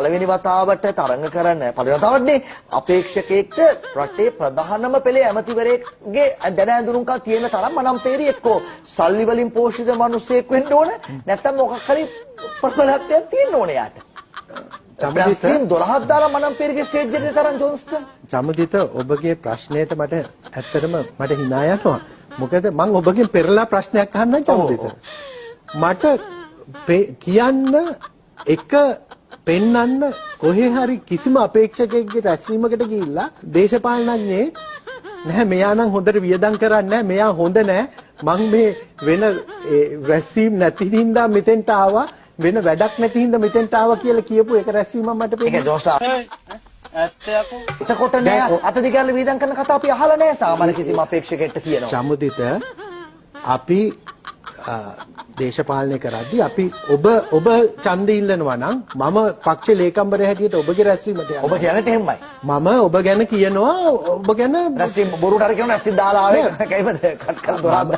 පළවෙනි වතාවට තරඟ කරන්න පළවෙනි වතාවටනේ අපේක්ෂකයෙක්ට රටේ ප්‍රධානම පෙළේ ඇමතිවරයෙක්ගේ දැන ඇඳුනුම්කම් තියෙන තරම් මනම්පේරි එක්කෝ සල්ලි වලින් පෝෂිත මිනිසෙක් වෙන්න ඕන නැත්නම් මොකක් හරි ප්‍රබලත්වයක් තියෙන්න ඕන යාට. චමදිත 12ක් දාලා මනම්පේරිගේ ස්ටේජ් එකේ තරම් ජොන්ස්ටන්. චමදිත ඔබගේ ප්‍රශ්නයට මට ඇත්තටම මට hina යනවා. මොකද මම ඔබගෙන් පෙරලා ප්‍රශ්නයක් අහන්නම් චමදිත. මට කියන්න එක පෙන්නන්න කොහේ හරි කිසිම අපේක්ෂකයෙක්ගේ රැස්වීමකට ගිහිල්ලා දේශපාලනඥයෙක් නැහැ මෙයා නම් හොඳට වියදම් කරන්නේ නැහැ මෙයා හොඳ නැහැ මං මේ වෙන රැස්වීම නැති හින්දා මෙතෙන්ට ආවා වෙන වැඩක් නැති හින්දා මෙතෙන්ට ආවා කියලා කියපු එක රැස්වීමක් මට පේනවා. ඒක ජෝස්ටා එතකොට නෑ අත දිගාල වියදම් කරන කතා අපි අහලා නෑ සාමාන්‍ය කිසිම අපේක්ෂකයෙක්ට කියනවා. චමුදිත අපි දේශපාලනය කරද්දී අපි ඔබ ඡන්දෙ ඉල්ලනවා නම් මම පක්ෂ ලේකම්වරයා හැටියට ඔබගේ රැස්වීමට යනවා. ඔබ කියන්නේ එහෙමයි. මම ඔබ ගැන කියනවා ඔබ ගැන රැස්වීම බොරුට හරි කියනවා රැස්වීම දාලා ආවේ කයිමද කට් කර දොරක්